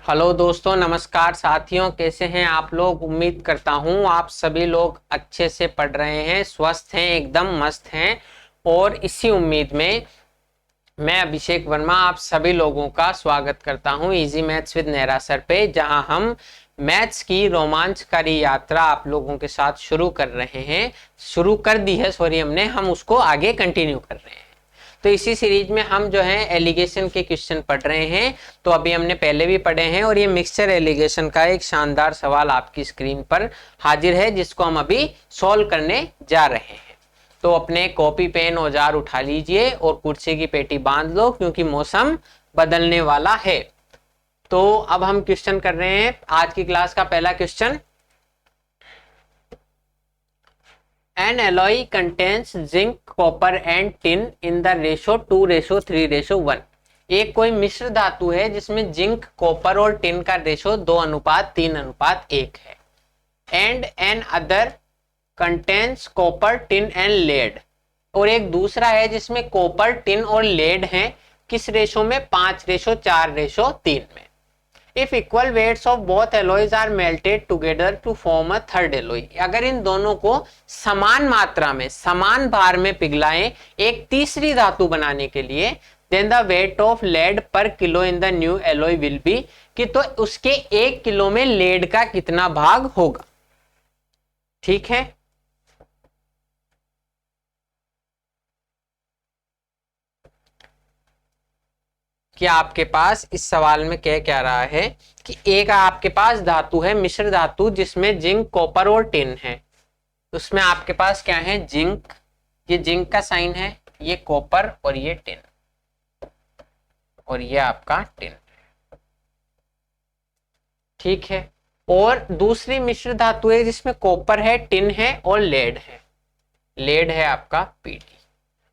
Hello दोस्तों, नमस्कार साथियों। कैसे हैं आप लोग? उम्मीद करता हूं आप सभी लोग अच्छे से पढ़ रहे हैं, स्वस्थ हैं, एकदम मस्त हैं। और इसी उम्मीद में मैं अभिषेक वर्मा आप सभी लोगों का स्वागत करता हूं easy maths with Nehra sir पे, जहां हम मैथ्स की रोमांचकारी यात्रा आप लोगों के साथ शुरू कर रहे हैं। शुरू कर दी है, सॉरी, हम उसको आगे कंटिन्यू कर रहे हैं। तो इसी सीरीज में हम जो है एलिगेशन के क्वेश्चन पढ़ रहे हैं। तो अभी हमने पहले भी पढ़े हैं और ये मिक्सचर एलिगेशन का एक शानदार सवाल आपकी स्क्रीन पर हाजिर है, जिसको हम अभी सॉल्व करने जा रहे हैं। तो अपने कॉपी पेन औजार उठा लीजिए और कुर्सी की पेटी बांध लो, क्योंकि मौसम बदलने वाला है। तो अब हम क्वेश्चन कर रहे हैं। आज की क्लास का पहला question, An alloy contains zinc, copper and tin in the ratio 2:3:1। एक कोई मिश्र धातु है जिसमें जिंक, कॉपर और टिन का रेशो 2:3:1 है। And another contains copper, tin and lead. और एक दूसरा है जिसमें कॉपर, टिन और लेड हैं। किस रेशो में? 5:4:3 में। If equal weights of both alloys are melted together to form a third alloy। अगर इन दोनों को समान मात्रा में, समान भार में पिघलाएं एक तीसरी धातु बनाने के लिए, then the weight of lead per kilo in the new alloy will be, कि तो उसके 1 किलो में लेड का कितना भाग होगा। ठीक है, कि आपके पास इस सवाल में क्या रहा है कि एक आपके पास धातु है, मिश्र धातु, जिसमें जिंक, कॉपर और टिन है। उसमें आपके पास क्या है? जिंक, ये जिंक का साइन है, ये कॉपर और ये टिन, और ये आपका टिन। ठीक है। और दूसरी मिश्र धातु है जिसमें कॉपर है, टिन है और लेड है। लेड है आपका पीडी।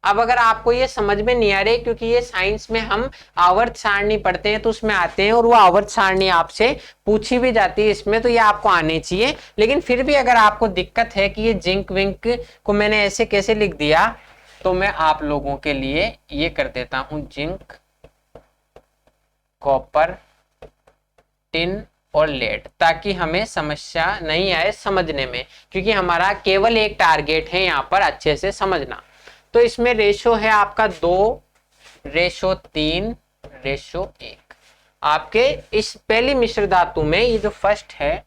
अब अगर आपको ये समझ में नहीं आ रही, क्योंकि ये साइंस में हम आवर्त सारणी पढ़ते हैं तो उसमें आते हैं, और वो आवर्त सारणी आपसे पूछी भी जाती है इसमें, तो ये आपको आने चाहिए। लेकिन फिर भी अगर आपको दिक्कत है कि ये जिंक विंक को मैंने ऐसे कैसे लिख दिया, तो मैं आप लोगों के लिए ये कर देता हूं, जिंक, कॉपर, टिन और लेड, ताकि हमें समस्या नहीं आए समझने में, क्योंकि हमारा केवल एक टारगेट है यहाँ पर अच्छे से समझना। तो इसमें रेशो है आपका 2:3:1। आपके इस पहली मिश्र धातु में ये जो फर्स्ट है,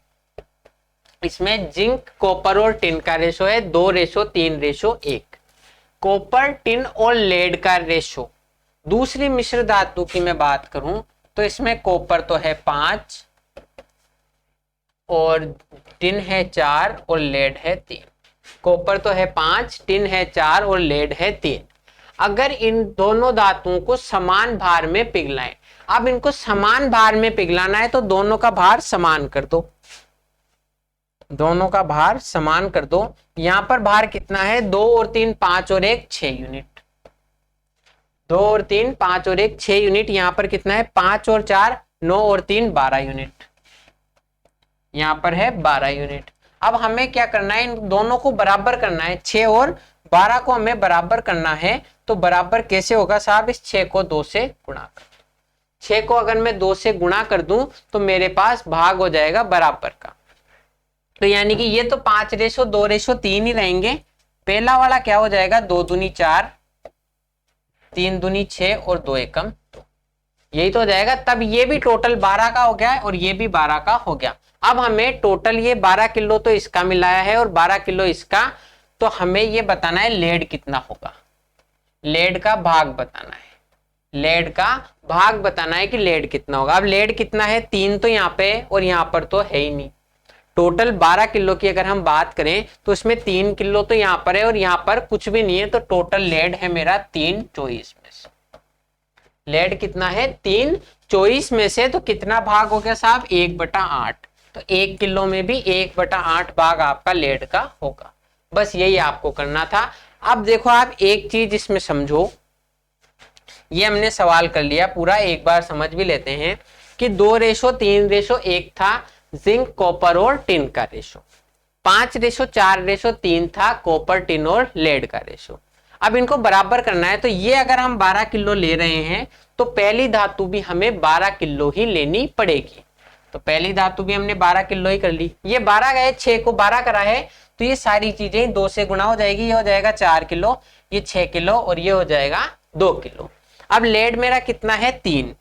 इसमें जिंक, कॉपर और टिन का रेशो है 2:3:1। कॉपर, टिन और लेड का रेशो। दूसरी मिश्र धातु की मैं बात करूं तो इसमें कॉपर तो है 5 और टिन है 4 और लेड है 3। कॉपर तो है 5, टिन है 4 और लेड है 3। अगर इन दोनों धातुओं को समान भार में पिघलाएं, अब इनको समान भार में पिघलाना है तो दोनों का भार समान कर दो। दोनों का भार समान कर दो। यहां पर भार कितना है? 2 और 3 5 और 1 6 यूनिट। 2 और 3 5 और 1 6 यूनिट। यहां पर कितना है? 5 और 4 9 और 3 12 यूनिट। यहां पर है 12 यूनिट। अब हमें क्या करना है? इन दोनों को बराबर करना है। 6 और 12 को हमें बराबर करना है। तो बराबर कैसे होगा साहब? इस 6 को 2 से गुणा कर। 6 को अगर मैं 2 से गुणा कर दूं तो मेरे पास भाग हो जाएगा बराबर का। तो यानी कि ये तो 5:2:3 ही रहेंगे। पहला वाला क्या हो जाएगा? 2 दूनी 4, 3 दूनी 6 और 2 एकम 2। यही तो हो जाएगा। तब ये भी टोटल 12 का हो गया और ये भी 12 का हो गया। अब हमें टोटल ये 12 किलो तो इसका मिलाया है और 12 किलो इसका, तो हमें ये बताना है लेड कितना होगा। लेड का भाग बताना है। लेड का भाग बताना है कि लेड कितना होगा। अब लेड कितना है? 3 तो यहाँ पे और यहाँ पर तो है ही नहीं। टोटल 12 किलो की अगर हम बात करें तो इसमें 3 किलो तो यहाँ पर है और यहाँ पर कुछ भी नहीं है। तो टोटल लेड है मेरा 3/24 में से। लेड कितना है? 3/24 में से। तो कितना भाग हो गया साहब? 1/8। तो 1 किलो में भी 1/8 भाग आपका लेड का होगा। बस यही आपको करना था। अब देखो आप एक चीज इसमें समझो, ये हमने सवाल कर लिया पूरा, एक बार समझ भी लेते हैं कि 2:3:1 था जिंक, कॉपर और टिन का रेशो। 5:4:3 था कॉपर, टिन और लेड का रेशो। अब इनको बराबर करना है। तो ये अगर हम 12 किलो ले रहे हैं तो पहली धातु भी हमें 12 किलो ही लेनी पड़ेगी। तो पहली धातु भी हमने 12 किलो ही कर ली। ये 12 गए, 6 को 12 करा है, तो ये सारी चीजें 2 से गुना हो जाएगी। ये हो जाएगा 4 किलो, ये 6 किलो और ये हो जाएगा 2 किलो। अब लेड मेरा कितना है 3,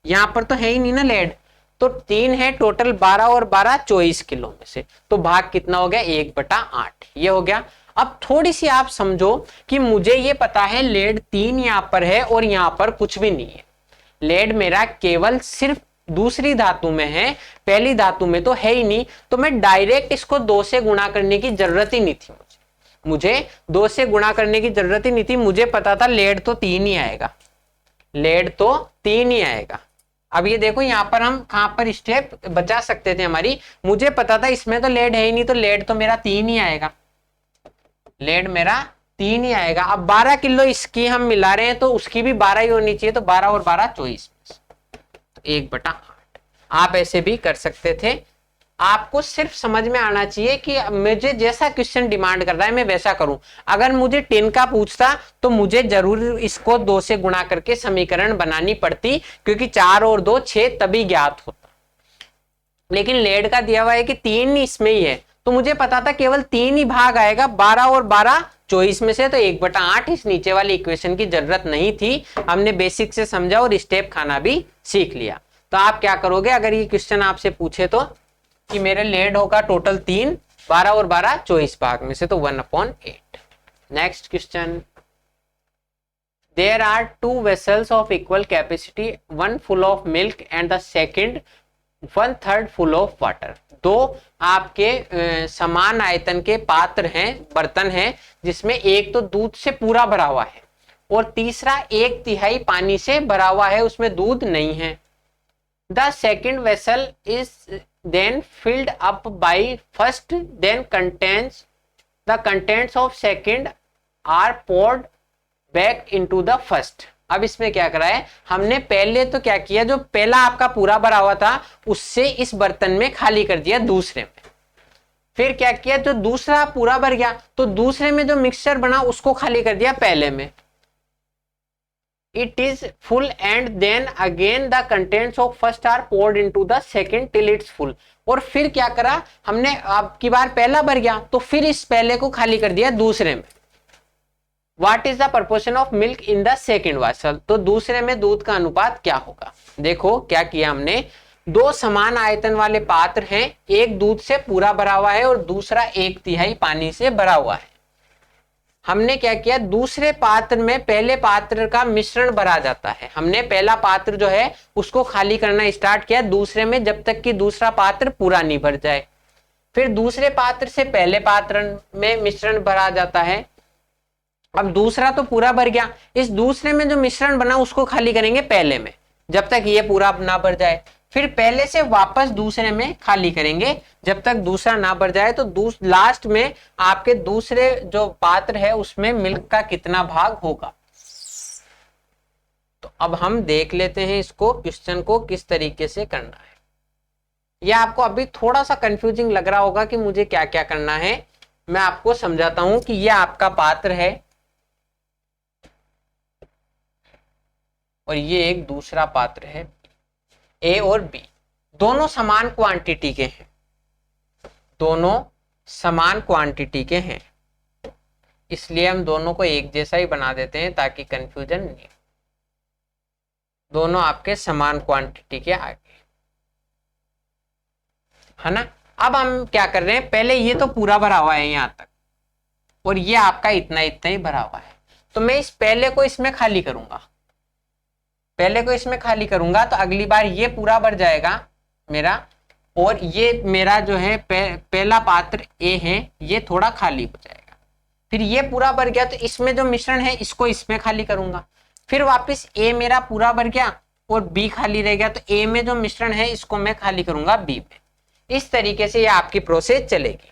यहाँ पर तो है ही नहीं ना लेड, तो 3 है टोटल, 12 और 12 24 किलो में से, तो भाग कितना हो गया 1/8, ये हो गया। अब थोड़ी सी आप समझो कि मुझे ये पता है लेड 3 यहाँ पर है और यहाँ पर कुछ भी नहीं है। लेड मेरा केवल सिर्फ दूसरी धातु में है, पहली धातु में तो है ही नहीं, तो मैं डायरेक्ट इसको 2 से गुणा करने की जरूरत ही नहीं थी। मुझे 2 से गुणा करने की जरूरत ही नहीं थी, मुझे पता था लेड तो 3 ही आएगा, लेड तो 3 ही आएगा। अब ये देखो यहाँ पर हम कहां पर स्टेप बचा सकते थे हमारी, मुझे पता था इसमें तो लेड है ही नहीं, तो लेड तो मेरा 3 ही आएगा, लेड मेरा 3 ही आएगा। अब 12 किलो इसकी हम मिला रहे हैं तो उसकी भी 12 ही होनी चाहिए, तो 12 और 12 24, तो 1/8 आप ऐसे भी कर सकते थे। आपको सिर्फ समझ में आना चाहिए कि मुझे जैसा क्वेश्चन डिमांड कर रहा है मैं वैसा करूं। अगर मुझे 10 का पूछता तो मुझे जरूर इसको 2 से गुणा करके समीकरण बनानी पड़ती, क्योंकि 4 और 2 6 तभी ज्ञात होता। लेकिन लेड का दिया हुआ है कि 3 इसमें ही है, तो मुझे पता था केवल 3 ही भाग आएगा, 12 और 12 24 में से, तो 1/8 इस नीचे वाली इक्वेशन की जरूरत नहीं थी। हमने बेसिक से समझा और स्टेप खाना भी सीख लिया। तो आप क्या करोगे अगर ये क्वेश्चन आपसे पूछे तो, कि मेरे लेड होगा टोटल 3, 12 और 12 24 भाग में से, तो 1/8। Next question, there are 2 vessels of equal capacity, one full of milk and the second 1/3 full of water। 2 आपके समान आयतन के पात्र हैं, बर्तन हैं, जिसमें एक तो दूध से पूरा भरा हुआ है और तीसरा 1/3 पानी से भरा हुआ है, उसमें दूध नहीं है। The second vessel is then filled up by first, then the contents of second are poured back into the first। अब इसमें क्या करा है हमने, पहले तो क्या किया, जो पहला आपका पूरा भरा हुआ था उससे इस बर्तन में खाली कर दिया दूसरे में। फिर क्या किया, जो दूसरा पूरा भर गया तो दूसरे में जो मिक्सचर बना उसको खाली कर दिया पहले में। It is full and then again the contents of first are poured into the second till it's full। और फिर क्या करा हमने, अब की बार पहला भर गया तो फिर इस पहले को खाली कर दिया दूसरे में। What is the proportion of milk in the second vessel? तो दूसरे में दूध का अनुपात क्या होगा। देखो क्या किया हमने, 2 समान आयतन वाले पात्र हैं, एक दूध से पूरा भरा हुआ है और दूसरा 1/3 पानी से भरा हुआ है। हमने क्या किया, दूसरे पात्र में पहले पात्र का मिश्रण भरा जाता है। हमने पहला पात्र जो है उसको खाली करना स्टार्ट किया दूसरे में, जब तक कि दूसरा पात्र पूरा नहीं भर जाए। फिर दूसरे पात्र से पहले पात्र में मिश्रण भरा जाता है। अब दूसरा तो पूरा भर गया, इस दूसरे में जो मिश्रण बना उसको खाली करेंगे पहले में, जब तक ये पूरा ना भर जाए। फिर पहले से वापस दूसरे में खाली करेंगे जब तक दूसरा ना भर जाए। तो लास्ट में आपके दूसरे जो पात्र है उसमें मिल्क का कितना भाग होगा। तो अब हम देख लेते हैं इसको, क्वेश्चन को किस तरीके से करना है। यह आपको अभी थोड़ा सा कंफ्यूजिंग लग रहा होगा कि मुझे क्या क्या करना है। मैं आपको समझाता हूं कि यह आपका पात्र है और ये एक दूसरा पात्र है, ए और बी, दोनों समान क्वांटिटी के हैं, दोनों समान क्वांटिटी के हैं, इसलिए हम दोनों को एक जैसा ही बना देते हैं ताकि कंफ्यूजन नहीं। दोनों आपके समान क्वांटिटी के आगे, है ना। अब हम क्या कर रहे हैं, पहले ये तो पूरा भरा हुआ है यहां तक और ये आपका इतना इतना ही भरा हुआ है, तो मैं इस पहले को इसमें खाली करूंगा, पहले को इसमें खाली करूंगा तो अगली बार ये पूरा भर जाएगा मेरा, और ये मेरा जो है पहला पात्र ए है ये थोड़ा खाली हो जाएगा। फिर ये पूरा भर गया तो इसमें जो मिश्रण है इसको इसमें खाली करूंगा। फिर वापस ए मेरा पूरा भर गया और बी खाली रह गया, तो ए में जो मिश्रण है इसको मैं खाली करूंगा बी में। इस तरीके से ये आपकी प्रोसेस चलेगी।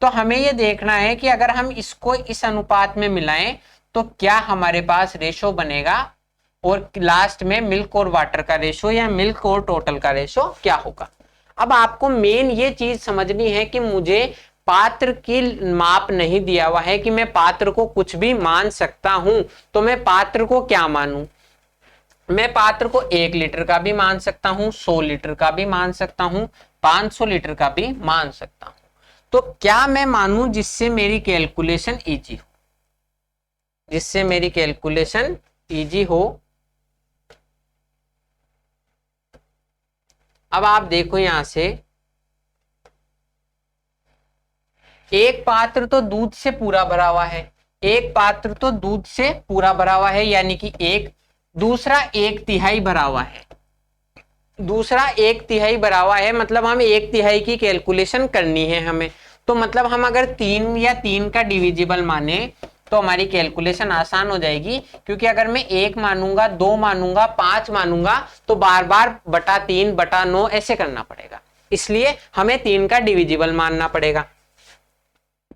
तो हमें ये देखना है कि अगर हम इसको इस अनुपात में मिलाएं तो क्या हमारे पास रेशो बनेगा, और लास्ट में मिल्क और वाटर का रेशो या मिल्क और टोटल का रेशो क्या होगा। अब आपको मेन ये चीज समझनी है कि मुझे पात्र की माप नहीं दिया हुआ है कि मैं पात्र को कुछ भी मान सकता हूं, तो मैं पात्र को क्या मानूं। मैं पात्र को 1 लीटर का भी मान सकता हूं, 100 लीटर का भी मान सकता हूं, 500 लीटर का भी मान सकता हूं। तो क्या मैं मानूं जिससे मेरी कैलकुलेशन इजी हो, जिससे मेरी कैलकुलेशन इजी हो। अब आप देखो यहां से, एक पात्र तो दूध से पूरा भरा हुआ है, एक पात्र तो दूध से पूरा भरा हुआ है यानी कि एक, दूसरा 1/3 भरा हुआ है, दूसरा 1/3 भरा हुआ है, मतलब हम 1/3 की कैलकुलेशन करनी है हमें। तो मतलब हम अगर 3 या 3 का डिविजिबल माने तो हमारी कैलकुलेशन आसान हो जाएगी, क्योंकि अगर मैं 1 मानूंगा, 2 मानूंगा, 5 मानूंगा तो बार बार बटा 3 बटा 9 ऐसे करना पड़ेगा, इसलिए हमें 3 का डिविजिबल मानना पड़ेगा,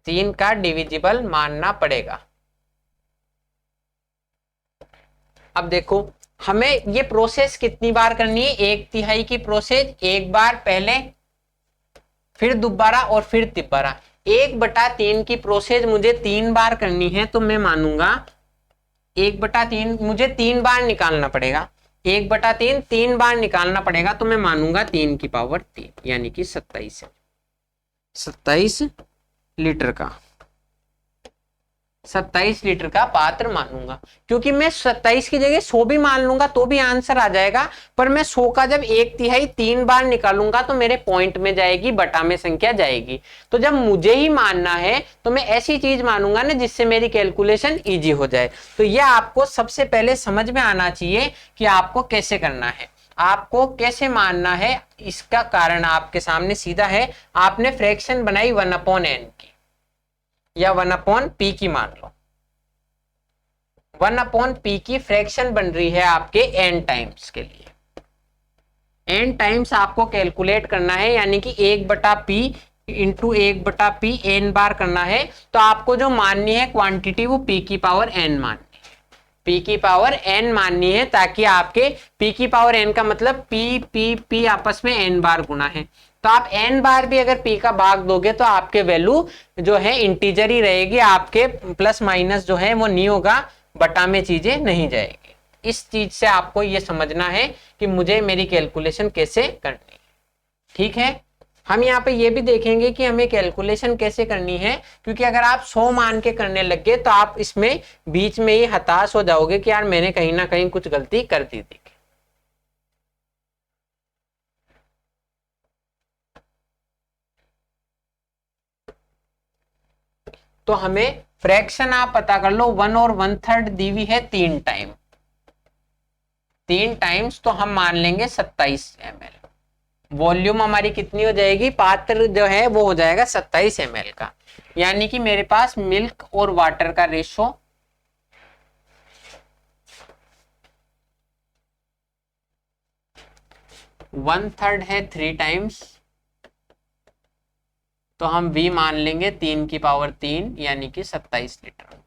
3 का डिविजिबल मानना पड़ेगा। अब देखो हमें ये प्रोसेस कितनी बार करनी है, 1/3 की प्रोसेस, एक बार पहले, फिर दोबारा और फिर तिबारा। 1/3 की प्रोसेस मुझे 3 बार करनी है, तो मैं मानूंगा 1/3 मुझे 3 बार निकालना पड़ेगा, 1/3 3 बार निकालना पड़ेगा, तो मैं मानूंगा 3 की पावर 3 यानी कि 27 लीटर का, 27 लीटर का पात्र मानूंगा। क्योंकि मैं 27 की जगह 100 भी मान लूंगा तो भी आंसर आ जाएगा, पर मैं 100 का जब 1/3 3 बार निकालूंगा तो मेरे पॉइंट में जाएगी, बटा में संख्या जाएगी। तो जब मुझे ही मानना है तो मैं ऐसी चीज मानूंगा ना जिससे मेरी कैलकुलेशन इजी हो जाए। तो यह आपको सबसे पहले समझ में आना चाहिए कि आपको कैसे करना है, आपको कैसे मानना है। इसका कारण आपके सामने सीधा है, आपने फ्रैक्शन बनाई 1/n की या 1/p की, मान लो 1/p की फ्रैक्शन बन रही है आपके n टाइम्स के लिए। n टाइम्स आपको कैलकुलेट करना है, यानी कि 1/p इंटू 1/p n बार करना है। तो आपको जो माननी है क्वांटिटी वो p की पावर n माननी है, p की पावर n माननी है, ताकि आपके p की पावर n का मतलब p आपस में n बार गुना है। तो आप n बार भी अगर p का भाग दोगे तो आपके वैल्यू जो है इंटीजर ही रहेगी, आपके प्लस माइनस जो है वो नहीं होगा, बटा में चीजें नहीं जाएगी। इस चीज से आपको ये समझना है कि मुझे मेरी कैलकुलेशन कैसे करनी है। ठीक है, हम यहाँ पे ये भी देखेंगे कि हमें कैलकुलेशन कैसे करनी है, क्योंकि अगर आप 100 मान के करने लग गए तो आप इसमें बीच में ही हताश हो जाओगे कि यार मैंने कहीं ना कहीं कुछ गलती कर दी थी। तो हमें फ्रैक्शन आप पता कर लो, 1 और 1/3 दी हुई है 3 टाइम्स, तो हम मान लेंगे 27 ml। वॉल्यूम हमारी कितनी हो जाएगी, पात्र जो है वो हो जाएगा 27 ml का, यानी कि मेरे पास मिल्क और वाटर का रेशो 1/3 है 3 टाइम्स, तो हम v मान लेंगे 3 की पावर 3 यानी कि 27 लीटर।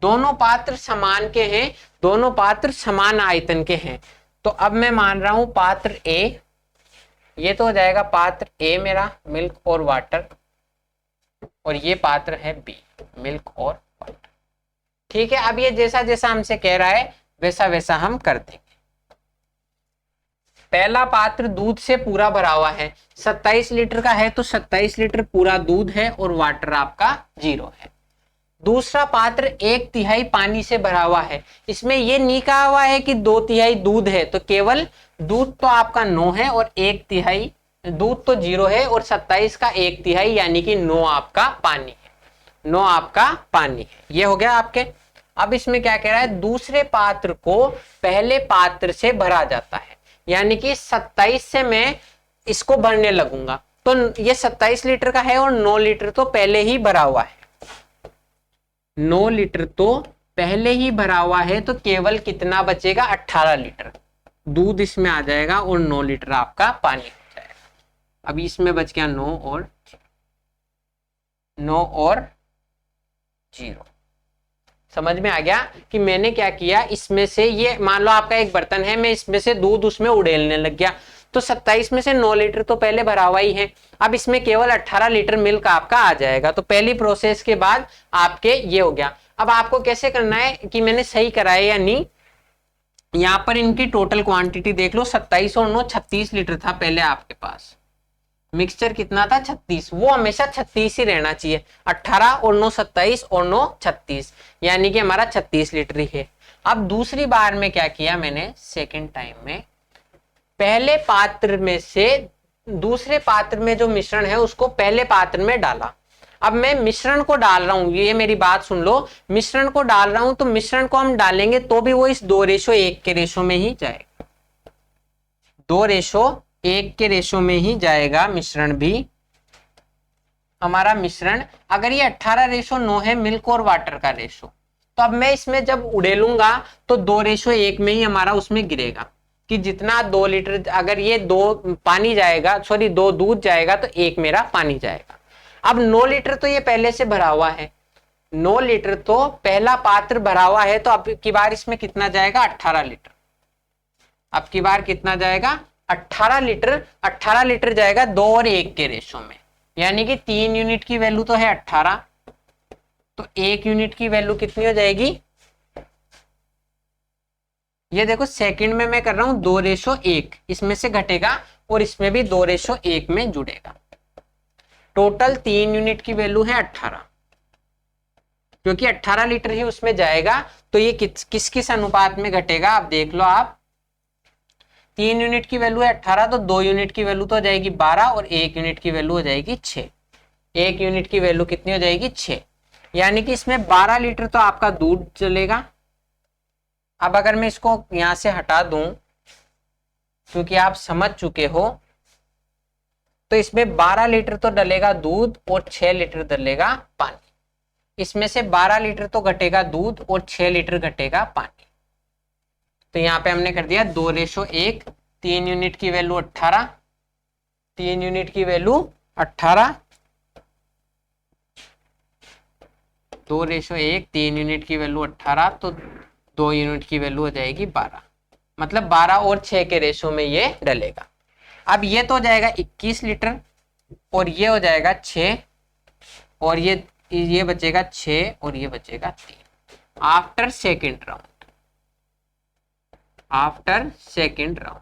दोनों पात्र समान के हैं, दोनों पात्र समान आयतन के हैं। तो अब मैं मान रहा हूं पात्र A, ये तो हो जाएगा पात्र A मेरा मिल्क और वाटर, और ये पात्र है B मिल्क और वाटर। ठीक है, अब ये जैसा जैसा हमसे कह रहा है वैसा वैसा हम कर देंगे। पहला पात्र दूध से पूरा भरा हुआ है, 27 लीटर का है, तो 27 लीटर पूरा दूध है और वाटर आपका 0 है। दूसरा पात्र 1/3 पानी से भरा हुआ है, इसमें ये नहीं कहा हुआ है कि 2/3 दूध है, तो केवल दूध तो आपका 9 है और 1/3 दूध तो 0 है, और 27 का 1/3 यानी कि 9 आपका पानी है, 9 आपका पानी है। ये हो गया आपके। अब इसमें क्या कह रहा है, दूसरे पात्र को पहले पात्र से भरा जाता है, यानी कि 27 से मैं इसको भरने लगूंगा, तो ये 27 लीटर का है और 9 लीटर तो पहले ही भरा हुआ है, 9 लीटर तो पहले ही भरा हुआ है, तो केवल कितना बचेगा, 18 लीटर दूध इसमें आ जाएगा और 9 लीटर आपका पानी हो जाएगा। अभी इसमें बच गया 9 और 0। समझ में आ गया कि मैंने क्या किया, इसमें से ये मान लो आपका एक बर्तन है, मैं इसमें से दूध उसमें उड़ेलने लग गया, तो 27 में से 9 लीटर तो पहले भरा हुआ ही है, अब इसमें केवल 18 लीटर मिल्क आपका आ जाएगा। तो पहली प्रोसेस के बाद आपके ये हो गया। अब आपको कैसे करना है कि मैंने सही कराया या नहीं, यहाँ पर इनकी टोटल क्वांटिटी देख लो, 27 और 9 36 लीटर था पहले आपके पास। मिक्सचर कितना था 36, वो हमेशा 36 ही रहना चाहिए। 18 और 9 27 और 9 36, यानी कि हमारा 36 लीटर ही है। अब दूसरी बार में क्या किया मैंने, सेकेंड टाइम में पहले पात्र में से दूसरे पात्र में जो मिश्रण है उसको पहले पात्र में डाला। अब मैं मिश्रण को डाल रहा हूं, ये मेरी बात सुन लो, मिश्रण को डाल रहा हूं तो मिश्रण को हम डालेंगे तो भी वो इस 2:1 के रेशो में ही जाएगा, 2:1 के रेशो में ही जाएगा मिश्रण भी हमारा। मिश्रण अगर ये 18:9 है मिल्क और वाटर का रेशो, तो अब मैं इसमें जब उड़ेलूंगा तो 2:1 में ही हमारा उसमें गिरेगा कि जितना 2 लीटर, अगर ये 2 पानी जाएगा, सॉरी 2 दूध जाएगा तो 1 मेरा पानी जाएगा। अब 9 लीटर तो ये पहले से भरा हुआ है, 9 लीटर तो पहला पात्र भरा हुआ है, तो अब की बार इसमें कितना जाएगा 18 लीटर। अब की बार कितना जाएगा 18 लीटर। 18 लीटर जाएगा 2 और 1 के रेशो में, यानी कि 3 यूनिट की वैल्यू तो है 18, तो 1 यूनिट की वैल्यू कितनी हो जाएगी, ये देखो सेकंड में मैं कर रहा हूं 2:1, इसमें से घटेगा और इसमें भी 2:1 में जुड़ेगा। टोटल 3 यूनिट की वैल्यू है 18, क्योंकि 18 लीटर ही उसमें जाएगा, तो ये किस किस अनुपात में घटेगा आप देख लो। आप 3 यूनिट की वैल्यू है 18, तो 2 यूनिट की वैल्यू तो हो जाएगी 12 और 1 यूनिट की वैल्यू हो जाएगी 6। 1 यूनिट की वैल्यू कितनी हो जाएगी 6, यानी कि इसमें 12 लीटर तो आपका दूध चलेगा। अब अगर मैं इसको यहां से हटा दूं, क्योंकि आप समझ चुके हो, तो इसमें 12 लीटर तो डलेगा दूध और 6 लीटर डलेगा पानी। इसमें से 12 लीटर तो घटेगा दूध और 6 लीटर घटेगा पानी। तो यहाँ पे हमने कर दिया 2:1, 3 यूनिट की वैल्यू 18, 3 यूनिट की वैल्यू 18, 2:1, 3 यूनिट की वैल्यू 18, तो 2 यूनिट की वैल्यू हो जाएगी 12, मतलब 12 और 6 के रेशो में ये डलेगा। अब ये तो हो जाएगा 21 लीटर और ये हो जाएगा 6 और ये बचेगा 6 और ये बचेगा 3 after second round. After second round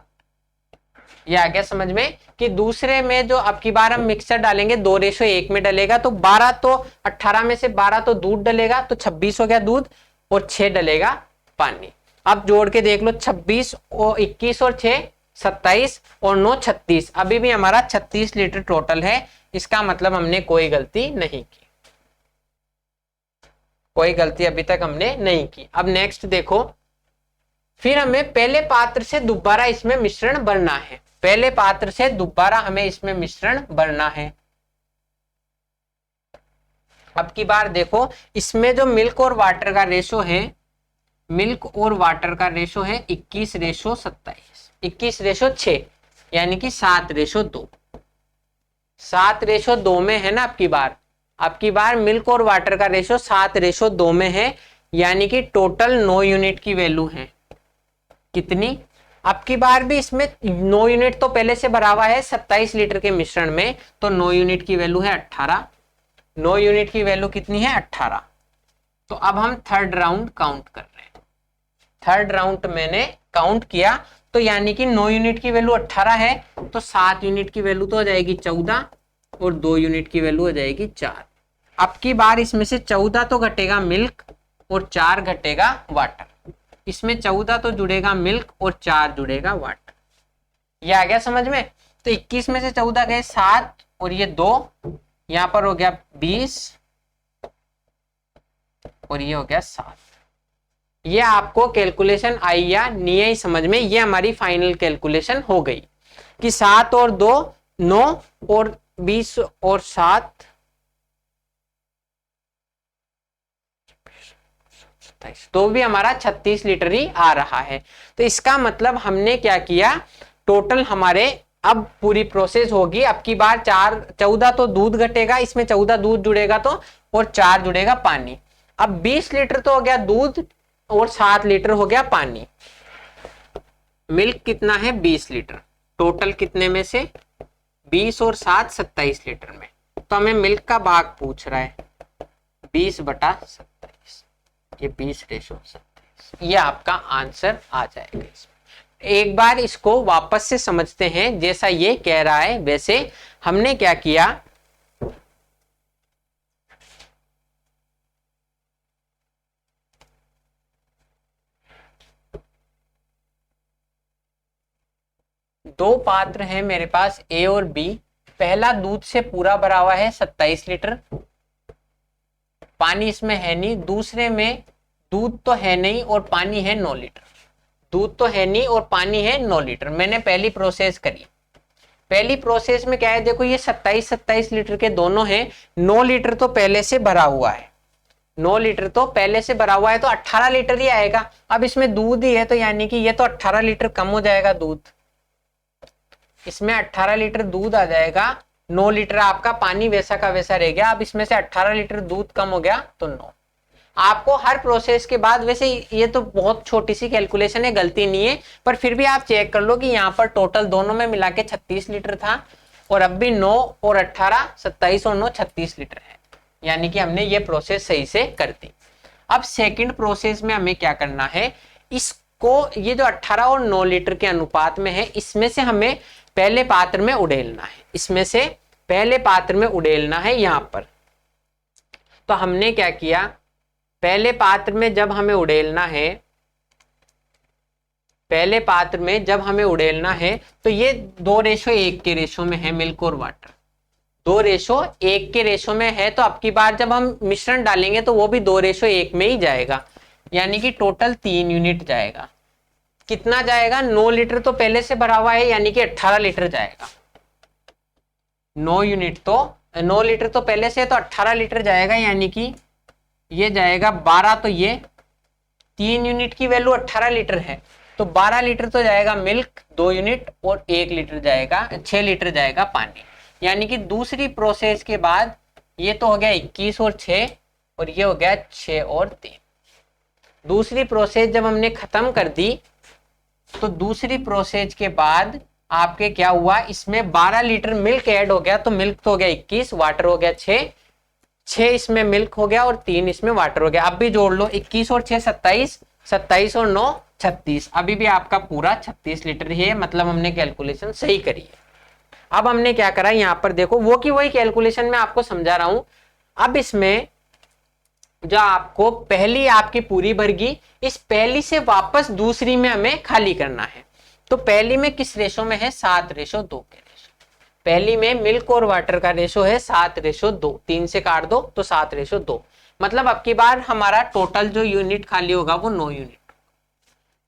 ये आ गया समझ में कि दूसरे में जो अब की बार हम मिक्सर डालेंगे 2:1 में डलेगा, तो 12 तो 18 में से 12 तो दूध डलेगा, तो 26 हो गया दूध और 6 डलेगा पानी। अब जोड़ के देख लो, 26 और 21 और 6 27 और 9 36, अभी भी हमारा 36 लीटर टोटल है। इसका मतलब हमने कोई गलती नहीं की, कोई गलती अभी तक हमने नहीं की। अब नेक्स्ट देखो, फिर हमें पहले पात्र से दोबारा इसमें मिश्रण भरना है, पहले पात्र से दोबारा हमें इसमें मिश्रण भरना है। अब की बार देखो, इसमें जो मिल्क और वाटर का रेशो है, मिल्क और वाटर का रेशो है 21:27, 21:6, यानी कि 7:2, 7:2 में है ना। अब की बार मिल्क और वाटर का रेशो 7:2 में है, यानी कि टोटल 9 यूनिट की वैल्यू है कितनी। अब की बार भी इसमें 9 यूनिट तो पहले से भरा हुआ है 27 लीटर के मिश्रण में, तो 9 यूनिट की वैल्यू है 18, 9 यूनिट की वैल्यू कितनी है 18। तो अब हम थर्ड राउंड काउंट कर रहे हैं। थर्ड राउंड मैंने काउंट किया, तो यानी कि 9 यूनिट की वैल्यू 18 है, तो 7 यूनिट की वैल्यू तो हो जाएगी 14 और 2 यूनिट की वैल्यू हो जाएगी 4। अब की बार इसमें से 14 तो घटेगा मिल्क और 4 घटेगा वाटर, इसमें 14 तो जुड़ेगा मिल्क और 4 जुड़ेगा वाटर। ये आ गया समझ में। तो 21 में से 14 गए 7 और ये 2, यहां पर हो गया 20 और ये हो गया 7। ये आपको कैलकुलेशन आई या नहीं आई समझ में, ये हमारी फाइनल कैलकुलेशन हो गई कि 7 और 2 9 और 20 और 7 तो भी हमारा 36 लीटर ही आ रहा है। तो इसका मतलब हमने क्या किया, टोटल हमारे अब पूरी प्रोसेस होगी। अब की बार 14 तो दूध घटेगा, इसमें 14 दूध जुड़ेगा तो, और 4 जुड़ेगा पानी। अब 20 लीटर तो हो गया दूध और 7 लीटर हो गया पानी। मिल्क कितना है 20 लीटर, टोटल कितने में से 20 और 7 27 लीटर में। तो हमें मिल्क का भाग पूछ रहा है 20/27, ये 20:27। ये आपका आंसर आ जाएगा इसमें। एक बार इसको वापस से समझते हैं, जैसा ये कह रहा है वैसे हमने क्या किया, दो पात्र हैं मेरे पास ए और बी। पहला दूध से पूरा भरा हुआ है 27 लीटर, पानी इसमें है नहीं। दूसरे में दूध तो है नहीं और पानी है 9 लीटर। दूध तो है नहीं और पानी है 9 लीटर। मैंने पहली प्रोसेस करी। पहली प्रोसेस में क्या है, देखो ये 27 लीटर के दोनों हैं। 9 लीटर तो पहले से भरा हुआ है, 9 लीटर तो पहले से भरा हुआ है, तो 18 लीटर ही आएगा। अब इसमें दूध ही है तो यानी कि ये तो 18 लीटर कम हो जाएगा दूध, इसमें 18 लीटर दूध आ जाएगा। 9 लीटर आपका पानी वैसा का वैसा रह गया। अब इसमें से 18 लीटर दूध कम हो गया तो 9। आपको हर प्रोसेस के बाद, वैसे ये तो बहुत छोटी सी कैलकुलेशन है, गलती नहीं है, पर फिर भी आप चेक कर लो कि यहाँ पर टोटल दोनों में मिला के 36 लीटर था और अब भी 9 और 18, 27 और 9 36 लीटर है, यानी कि हमने ये प्रोसेस सही से कर दी। अब सेकंड प्रोसेस में हमें क्या करना है, इसको ये जो 18 और 9 लीटर के अनुपात में है, इसमें से हमें पहले पात्र में उड़ेलना है, इसमें से पहले पात्र में उड़ेलना है यहां पर। तो हमने क्या किया, पहले पात्र में जब हमें उड़ेलना है, पहले पात्र में जब हमें उड़ेलना है तो ये 2:1 के रेशो में है मिल्क और वाटर, 2:1 के रेशो में है। तो अब की बार जब हम मिश्रण डालेंगे तो वो भी 2:1 में ही जाएगा, यानी कि टोटल 3 यूनिट जाएगा। कितना जाएगा, 9 लीटर तो पहले से भरा हुआ है यानी कि 18 लीटर जाएगा। 9 यूनिट तो 9 लीटर तो पहले से है तो 18 लीटर जाएगा, यानी कि ये जाएगा 12। तो ये 3 यूनिट की वैल्यू 18 लीटर है तो 12 लीटर तो जाएगा मिल्क 2 यूनिट और 1 लीटर जाएगा, 6 लीटर जाएगा पानी। यानी कि दूसरी प्रोसेस के बाद ये तो हो गया 21 और 6 और ये हो गया 6 और 3। दूसरी प्रोसेस जब हमने खत्म कर दी तो दूसरी प्रोसेस के बाद आपके क्या हुआ, इसमें 12 लीटर मिल्क ऐड हो गया। तो मिल्क तो हो गया 21, वाटर हो गया 6 इसमें मिल्क हो गया और 3 इसमें वाटर हो गया। अब भी जोड़ लो, 21 और 6 27, 27 और 9 36, अभी भी आपका पूरा 36 लीटर ही है, मतलब हमने कैलकुलेशन सही करी है। अब हमने क्या करा, यहाँ पर देखो वो की वही कैलकुलेशन में आपको समझा रहा हूं। अब इसमें जो आपको पहली आपकी पूरी भर गई, इस पहली से वापस दूसरी में हमें खाली करना है। तो पहली में किस रेशो में है, 7:2 के रेशो। पहली में मिल्क और वाटर का रेशो है 7:2, 3 से काट दो तो 7:2। मतलब अब की बार हमारा टोटल जो यूनिट खाली होगा वो 9 यूनिट,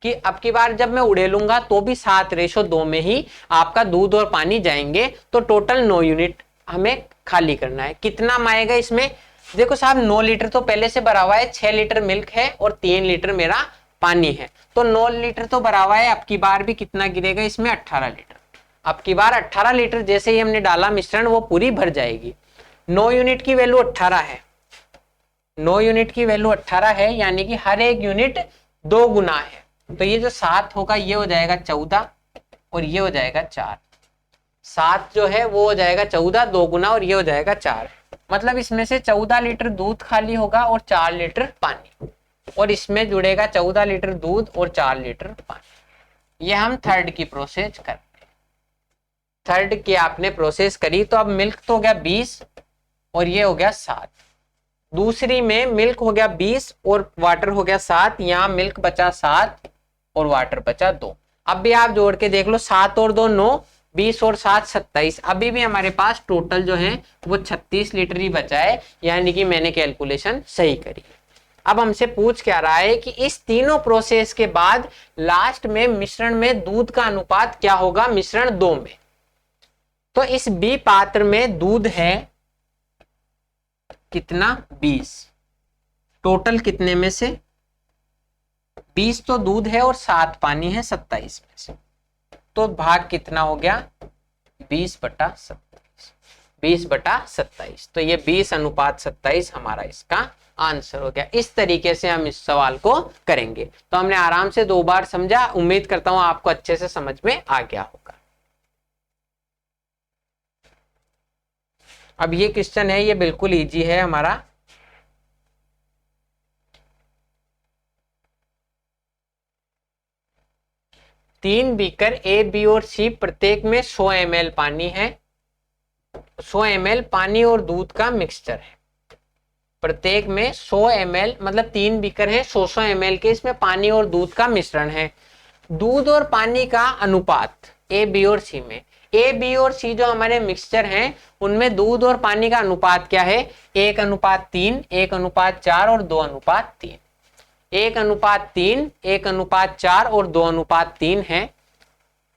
कि अब की बार जब मैं उड़ेलूंगा तो भी 7:2 में ही आपका दूध और पानी जाएंगे। तो टोटल 9 यूनिट हमें खाली करना है। कितना आएगा इसमें, देखो साहब 9 लीटर तो पहले से भरा हुआ है, 6 लीटर मिल्क है और 3 लीटर मेरा पानी है। तो 9 लीटर तो भरा हुआ है, अब की बार भी कितना गिरेगा इसमें, 18 लीटर। अब की बार 18 लीटर जैसे ही हमने डाला मिश्रण वो पूरी भर जाएगी। 9 यूनिट की वैल्यू 18 है, 9 यूनिट की वैल्यू 18 है, यानी कि हर एक यूनिट 2 गुना है। तो ये जो 7 होगा ये हो जाएगा 14 और ये हो जाएगा 4। 7 जो है वो हो जाएगा 14, 2 गुना, और ये हो जाएगा 4। मतलब इसमें से 14 लीटर दूध खाली होगा और 4 लीटर पानी, और इसमें जुड़ेगा 14 लीटर दूध और 4 लीटर पानी। ये हम थर्ड की प्रोसेस करते हैं। थर्ड की आपने प्रोसेस करी तो अब मिल्क तो हो गया 20 और ये हो गया 7। दूसरी में मिल्क हो गया 20 और वाटर हो गया 7, यहाँ मिल्क बचा 7 और वाटर बचा 2। अब भी आप जोड़ के देख लो, 7 और 2 9, 20 और 7 27। अभी भी हमारे पास टोटल जो है वो 36 लीटर ही बचा है, यानी कि मैंने कैलकुलेशन सही करी। अब हमसे पूछ क्या रहा है कि इस तीनों प्रोसेस के बाद लास्ट में मिश्रण में दूध का अनुपात क्या होगा मिश्रण 2 में। तो इस बी पात्र में दूध है कितना, 20। टोटल कितने में से, 20 तो दूध है और 7 पानी है 27 में से। तो भाग कितना हो गया, 20/27, 20/27। तो ये 20:27 हमारा इसका आंसर हो गया। इस तरीके से हम इस सवाल को करेंगे। तो हमने आराम से 2 बार समझा, उम्मीद करता हूं आपको अच्छे से समझ में आ गया होगा। अब ये क्वेश्चन है, ये बिल्कुल इजी है हमारा। 3 बीकर ए, बी और सी, प्रत्येक में 100 ml पानी है, 100 ml पानी और दूध का मिक्सचर है। प्रत्येक में 100 ml मतलब 3 बीकर है, 100 ml के इसमें पानी और दूध का मिश्रण है। दूध और पानी का अनुपात ए, बी और सी में, ए, बी और सी जो हमारे मिक्सचर हैं उनमें दूध और पानी का अनुपात क्या है? 1:3, 1:4 और 2:3। 1:3, 1:4 और 2:3 है।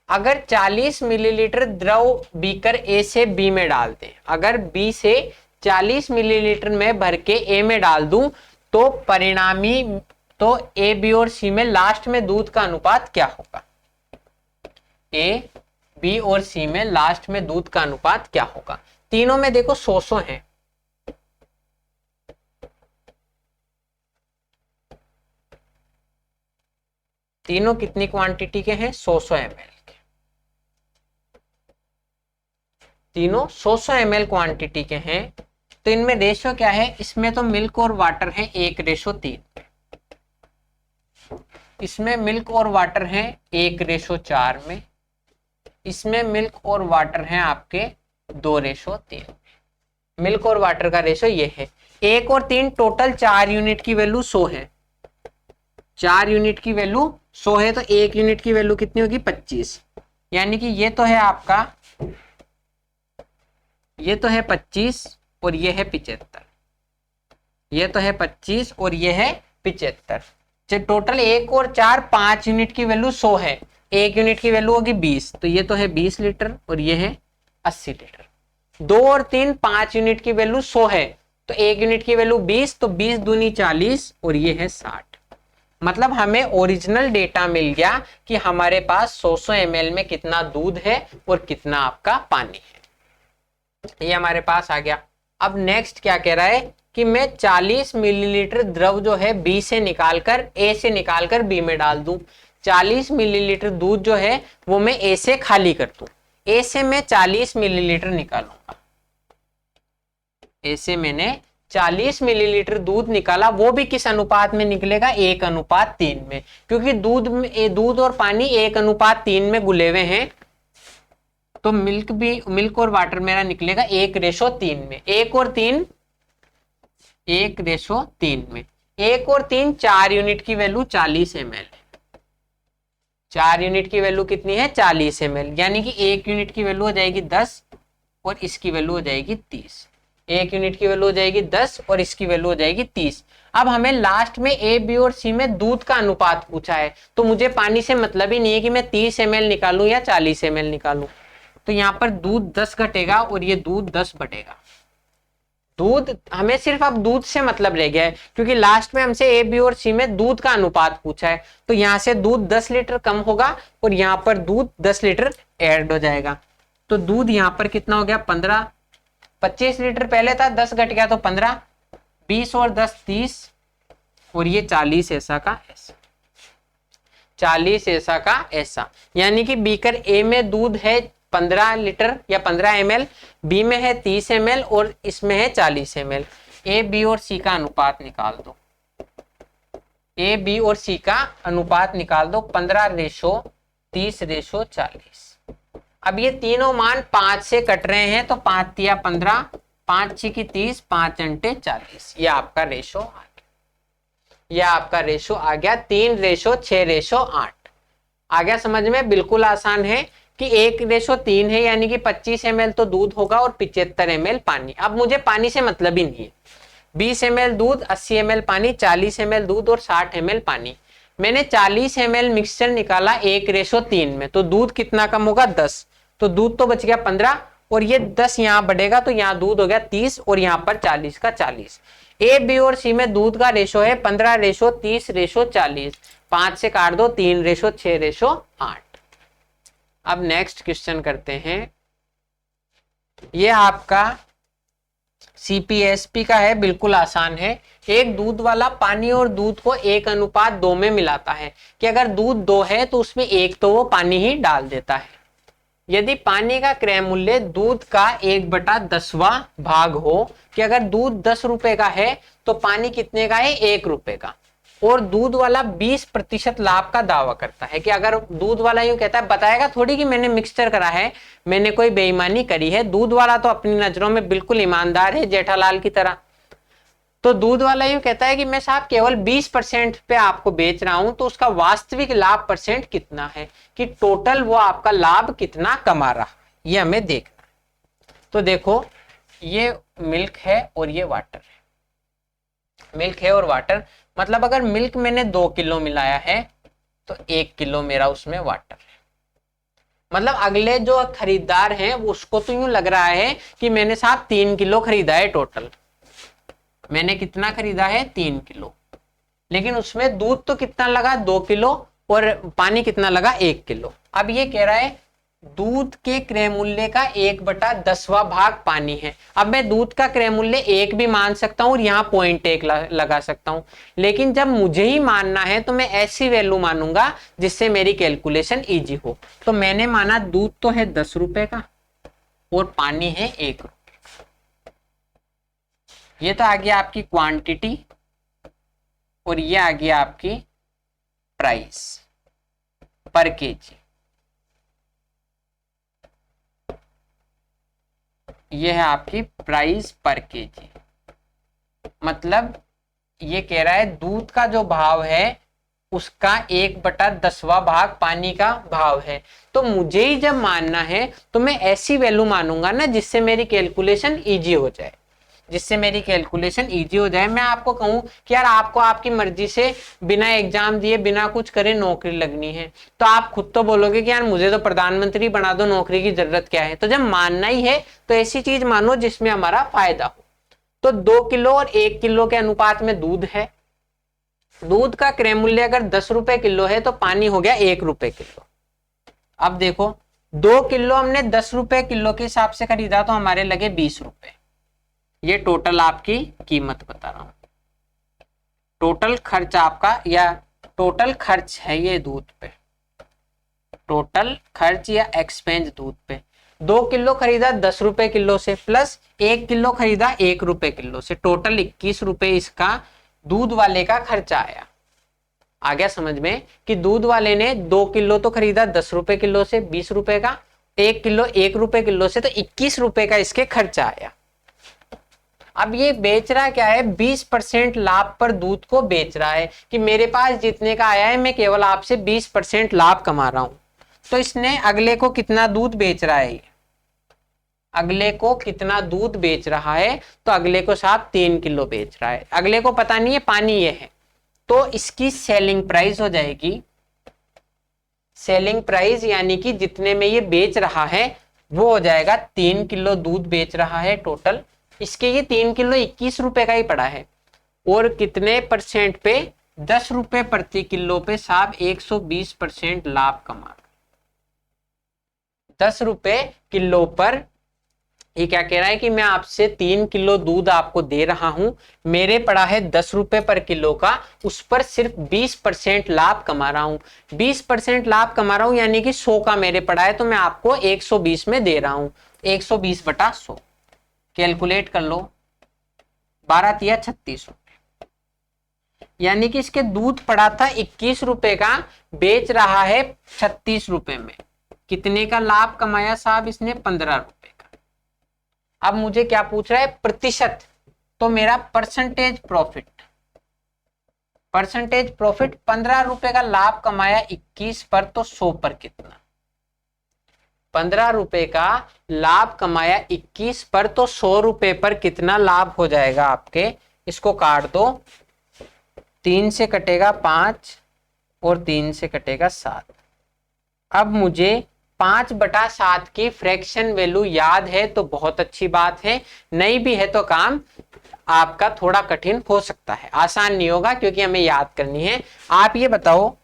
अगर 40 मिलीलीटर द्रव बीकर ए से बी में डाल दें, अगर बी से 40 मिलीलीटर में भर के ए में डाल दूं तो परिणामी तो ए, बी और सी में लास्ट में दूध का अनुपात क्या होगा? ए, बी और सी में लास्ट में दूध का अनुपात क्या होगा? तीनों में देखो 100 है, तीनों कितनी क्वांटिटी के हैं? 100 ml के, तीनों 100 ml क्वांटिटी के हैं। तो इनमें रेशो क्या है? इसमें तो मिल्क और वाटर है 1:3, इसमें मिल्क और वाटर है 1:4 में, इसमें मिल्क और वाटर है आपके 2:3। मिल्क और वाटर का रेशो ये है। 1 और 3 टोटल 4 यूनिट की वैल्यू 100 है, 4 यूनिट की वैल्यू 100 है, तो 1 यूनिट की वैल्यू कितनी होगी? 25। यानी कि ये तो है आपका, ये तो है 25 और ये है 75, ये तो है 25 और ये है 75। टोटल 1 और 4 5 यूनिट की वैल्यू 100 है, 1 यूनिट की वैल्यू होगी 20, तो ये तो है 20 लीटर और ये है 80 लीटर। 2 और 3 5 यूनिट की वैल्यू 100 है, तो 1 यूनिट की वैल्यू 20, तो 20 दूनी 40 और ये है 60। मतलब हमें ओरिजिनल डेटा मिल गया कि हमारे पास 100 ml में कितना दूध है और कितना आपका पानी है, ये हमारे पास आ गया। अब नेक्स्ट क्या कह रहा है कि मैं 40 मिलीलीटर द्रव जो है बी से निकालकर ए से निकालकर बी में डाल दूं। 40 मिलीलीटर दूध जो है वो मैं ए से खाली कर दूं, ए से मैं 40 मिलीलीटर निकालूंगा, ए से मैंने 40 मिलीलीटर दूध निकाला, वो भी किस अनुपात में निकलेगा? 1:3 में, क्योंकि दूध और पानी 1:3 में घुले हुए हैं, तो मिल्क और वाटर मेरा निकलेगा 1:3 में। 1 और 3 1:3 में, 1 और 3 4 यूनिट की वैल्यू 40 ml है, 4 यूनिट की वैल्यू कितनी है? 40 ml, यानी कि 1 यूनिट की वैल्यू हो जाएगी 10 और इसकी वैल्यू हो जाएगी 30। 1 यूनिट की वैल्यू हो जाएगी 10 और इसकी वैल्यू हो जाएगी 30। अब हमें लास्ट में ए, बी और सी में दूध का अनुपात पूछा है, तो मुझे पानी से मतलब ही नहीं है कि मैं 30 ml निकालूं या 40 ml निकालूं, तो यहाँ पर दूध 10 घटेगा और ये दूध 10 बढ़ेगा। दूध हमें सिर्फ अब दूध से मतलब रह गया है, क्योंकि लास्ट में हमसे ए, बी और सी में दूध का अनुपात पूछा है, तो यहाँ से दूध 10 लीटर कम होगा और यहाँ पर दूध 10 लीटर ऐड हो जाएगा। तो दूध यहाँ पर कितना हो गया? 15, 25 लीटर पहले था, 10 घट गया तो 15, 20 और 10 30 और ये 40 ऐसा का ऐसा, 40 ऐसा का ऐसा। यानी कि बीकर ए में दूध है 15 लीटर या 15 ml, बी में है 30 ml और इसमें है 40 ml। ए, बी और सी का अनुपात निकाल दो, ए, बी और सी का अनुपात निकाल दो। 15:30:40। अब ये तीनों मान 5 से कट रहे हैं, तो 5 तिया 15, 5 6 30, 5 अंटे 40। ये आपका रेशो आ गया, ये आपका रेशो आ गया 3:6:8। आ गया समझ में? बिल्कुल आसान है कि 1:3 है, यानी कि 25 ml तो दूध होगा और 75 ml पानी। अब मुझे पानी से मतलब ही नहीं है, 20 ml दूध, 80 ml पानी, 40 ml दूध और 60 ml पानी। मैंने 40 ml मिक्सचर निकाला 1:3 में, तो दूध कितना कम होगा? 10, तो दूध तो बच गया 15 और ये 10 यहाँ बढ़ेगा, तो यहाँ दूध हो गया 30 और यहाँ पर 40 का 40। ए, बी और सी में दूध का रेशो है 15:30:40। 5 से काट दो, 3:6:8। अब नेक्स्ट क्वेश्चन करते हैं। ये आपका CPSP का है, बिल्कुल आसान है। एक दूध वाला पानी और दूध को 1:2 में मिलाता है कि अगर दूध 2 है तो उसमें 1 तो वो पानी ही डाल देता है। यदि पानी का क्रय मूल्य दूध का 1/10वां भाग हो, कि अगर दूध 10 रुपए का है तो पानी कितने का है? 1 रुपए का। और दूध वाला 20% लाभ का दावा करता है। कि अगर दूध वाला यूं कहता है, बताएगा थोड़ी कि मैंने मिक्सचर करा है, मैंने कोई बेईमानी करी है। दूध वाला तो अपनी नजरों में बिल्कुल ईमानदार है, जेठालाल की तरह। तो दूध वाला यूं कहता है कि मैं साहब केवल 20% पे आपको बेच रहा हूं, तो उसका वास्तविक लाभ परसेंट कितना है, कि टोटल वो आपका लाभ कितना कमा रहा है, ये हमें देखना है। तो देखो, ये मिल्क है और ये वाटर है। मिल्क है और वाटर, मतलब अगर मिल्क मैंने 2 किलो मिलाया है तो 1 किलो मेरा उसमें वाटर है। मतलब अगले जो खरीदार हैं उसको तो यूं लग रहा है कि मैंने साहब 3 किलो खरीदा है टोटल। मैंने कितना खरीदा है, 3 किलो, लेकिन उसमें दूध तो कितना लगा, 2 किलो, और पानी कितना लगा, 1 किलो। अब ये कह रहा है दूध के क्रय मूल्य का 1/10वां भाग पानी है। अब मैं दूध का क्रय मूल्य 1 भी मान सकता हूं और यहाँ 0.1 लगा सकता हूं, लेकिन जब मुझे ही मानना है तो मैं ऐसी वैल्यू मानूंगा जिससे मेरी कैलकुलेशन इजी हो। तो मैंने माना दूध तो है 10 रुपए का और पानी है 1 रुपए। ये तो आ गया आपकी क्वांटिटी और ये आ गया आपकी प्राइस पर केजी। ये है आपकी प्राइस पर केजी। मतलब ये कह रहा है दूध का जो भाव है उसका 1/10वां भाग पानी का भाव है। तो मुझे ही जब मानना है तो मैं ऐसी वैल्यू मानूंगा ना जिससे मेरी कैलकुलेशन इजी हो जाए, जिससे मेरी कैलकुलेशन इजी हो जाए। मैं आपको कहूं कि यार आपको आपकी मर्जी से बिना एग्जाम दिए बिना कुछ करे नौकरी लगनी है, तो आप खुद तो बोलोगे कि यार मुझे तो प्रधानमंत्री बना दो, नौकरी की जरूरत क्या है। तो जब मानना ही है तो ऐसी चीज मानो जिसमें हमारा फायदा हो। तो 2 किलो और 1 किलो के अनुपात में दूध है। दूध का क्रय मूल्य अगर 10 रुपए किलो है तो पानी हो गया 1 रुपए किलो। अब देखो 2 किलो हमने 10 रुपए किलो के हिसाब से खरीदा तो हमारे लगे 20 रुपए। ये टोटल आपकी कीमत बता रहा हूं, टोटल खर्च आपका, या टोटल खर्च है ये दूध पे, टोटल खर्च या एक्सपेंस दूध पे। 2 किलो खरीदा 10 रुपए किलो से, प्लस 1 किलो खरीदा 1 रुपए किलो से, टोटल 21 रुपए इसका दूध वाले का खर्चा आया। आ गया समझ में कि दूध वाले ने 2 किलो तो खरीदा 10 रुपए किलो से 20 रुपए का, 1 किलो 1 रुपए किलो से, तो 21 रुपए का इसके खर्चा आया। अब ये बेच रहा क्या है, 20% लाभ पर दूध को बेच रहा है कि मेरे पास जितने का आया है मैं केवल आपसे 20% लाभ कमा रहा हूं। तो इसने अगले को कितना दूध बेच रहा है, अगले को कितना दूध बेच रहा है, तो अगले को साहब 3 किलो बेच रहा है। अगले को पता नहीं है पानी ये है, तो इसकी सेलिंग प्राइस हो जाएगी, सेलिंग प्राइस यानी कि जितने में ये बेच रहा है वो हो जाएगा 3 किलो दूध बेच रहा है टोटल। इसके ये 3 किलो 21 रुपए का ही पड़ा है, और कितने परसेंट पे, 10 रुपए प्रति किलो पे साहब 120% लाभ कमा। 10 रुपए किलो पर ये क्या कह रहा है कि मैं आपसे 3 किलो दूध आपको दे रहा हूं, मेरे पड़ा है 10 रुपए पर किलो का, उस पर सिर्फ 20% लाभ कमा रहा हूं। 20% लाभ कमा रहा हूं यानी कि 100 का मेरे पड़ा है, तो मैं आपको 120 में दे रहा हूं। 120/100 कैलकुलेट कर लो, 12 या 36 रुपए, यानी कि इसके दूध पड़ा था 21 रुपए का, बेच रहा है 36 रुपए में। कितने का लाभ कमाया साहब इसने, 15 रुपए का। अब मुझे क्या पूछ रहा है, प्रतिशत, तो मेरा परसेंटेज प्रॉफिट, परसेंटेज प्रॉफिट 15 रुपए का लाभ कमाया 21 पर, तो 100 पर कितना, 15 रुपए का लाभ कमाया 21 पर, तो 100 रुपए पर कितना लाभ हो जाएगा आपके। इसको काट दो, 3 से कटेगा 5 और 3 से कटेगा 7। अब मुझे 5/7 की फ्रैक्शन वैल्यू याद है तो बहुत अच्छी बात है, नहीं भी है तो काम आपका थोड़ा कठिन हो सकता है, आसान नहीं होगा क्योंकि हमें याद करनी है। आप ये बताओ,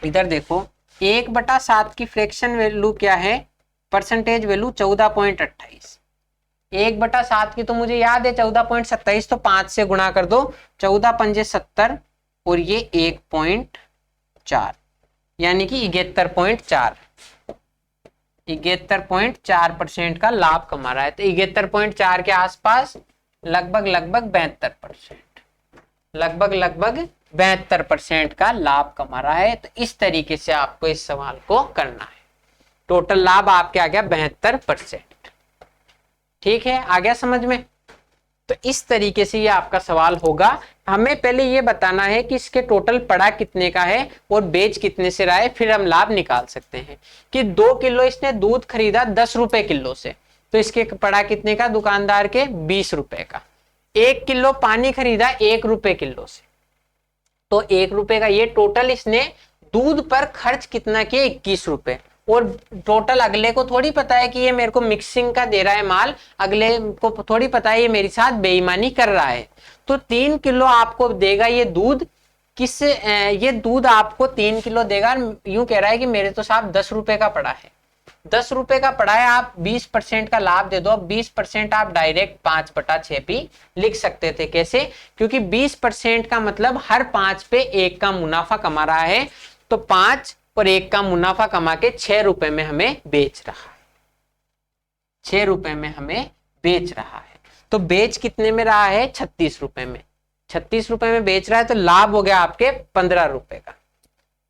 इधर देखो 1/7 की फ्रैक्शन वैल्यू क्या है, परसेंटेज वैल्यू 14.28। 1/7 की तो मुझे याद है 14.27, तो 5 से गुणा कर दो, 14 पंजे 70 और ये 1.4 यानी कि 71.4, 71.4% का लाभ कमा रहा है। तो 71.4 के आसपास लगभग 72%। लगभग 72% का लाभ कमा रहा है। तो इस तरीके से आपको इस सवाल को करना है। टोटल लाभ आपके आ गया 72%। ठीक है, आ गया समझ में? तो इस तरीके से ये आपका सवाल होगा। हमें पहले ये बताना है कि इसके टोटल पड़ा कितने का है और बेच कितने से रहा है, फिर हम लाभ निकाल सकते हैं। कि 2 किलो इसने दूध खरीदा 10 रुपए किलो से, तो इसके पड़ा कितने का दुकानदार के 20 रुपए का। 1 किलो पानी खरीदा 1 रुपए किलो से, तो 1 रुपए का। ये टोटल इसने दूध पर खर्च कितना किया 21 रुपए। और टोटल अगले को थोड़ी पता है कि ये मेरे को मिक्सिंग का दे रहा है माल, अगले को थोड़ी पता है ये मेरे साथ बेईमानी कर रहा है। तो 3 किलो आपको देगा ये दूध। ये दूध आपको 3 किलो देगा। यूं कह रहा है कि मेरे तो साहब 10 रुपए का पड़ा है, 10 रुपए का पड़ा है, आप 20% का लाभ दे दो। 20% आप डायरेक्ट 5/6 भी लिख सकते थे। कैसे? क्योंकि 20% का मतलब हर 5 पे 1 का मुनाफा कमा रहा है। तो 5 और 1 का मुनाफा कमा के 6 रुपए में हमें बेच रहा है, 6 रुपए में हमें बेच रहा है। तो बेच कितने में रहा है? 36 रुपए में। 36 रुपए में बेच रहा है, तो लाभ हो गया आपके 15 रुपए का।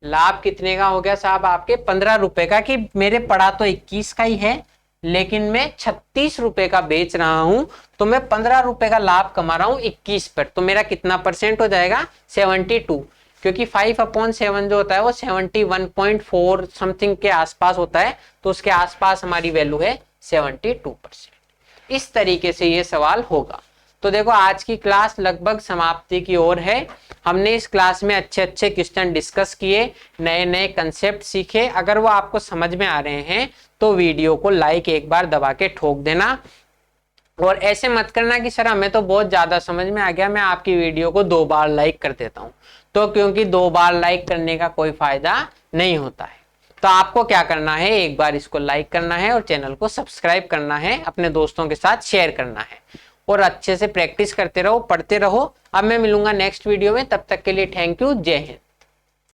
लाभ कितने का हो गया साहब? आपके 15 रुपए का। कि मेरे पड़ा तो 21 का ही है, लेकिन मैं 36 रुपए का बेच रहा हूं, तो मैं 15 रुपए का लाभ कमा रहा हूं 21 पर। तो मेरा कितना परसेंट हो जाएगा? 72। क्योंकि 5/7 जो होता है वो 71.4 समथिंग के आसपास होता है, तो उसके आसपास हमारी वैल्यू है 72%। इस तरीके से ये सवाल होगा। तो देखो, आज की क्लास लगभग समाप्ति की ओर है। हमने इस क्लास में अच्छे अच्छे क्वेश्चन डिस्कस किए, नए नए कंसेप्ट सीखे। अगर वो आपको समझ में आ रहे हैं तो वीडियो को लाइक एक बार दबा के ठोक देना। और ऐसे मत करना कि सर हमें तो बहुत ज्यादा समझ में आ गया, मैं आपकी वीडियो को 2 बार लाइक कर देता हूं। तो क्योंकि 2 बार लाइक करने का कोई फायदा नहीं होता है। तो आपको क्या करना है, एक बार इसको लाइक करना है और चैनल को सब्सक्राइब करना है, अपने दोस्तों के साथ शेयर करना है। और अच्छे से प्रैक्टिस करते रहो, पढ़ते रहो। अब मैं मिलूंगा नेक्स्ट वीडियो में, तब तक के लिए थैंक यू, जय हिंद।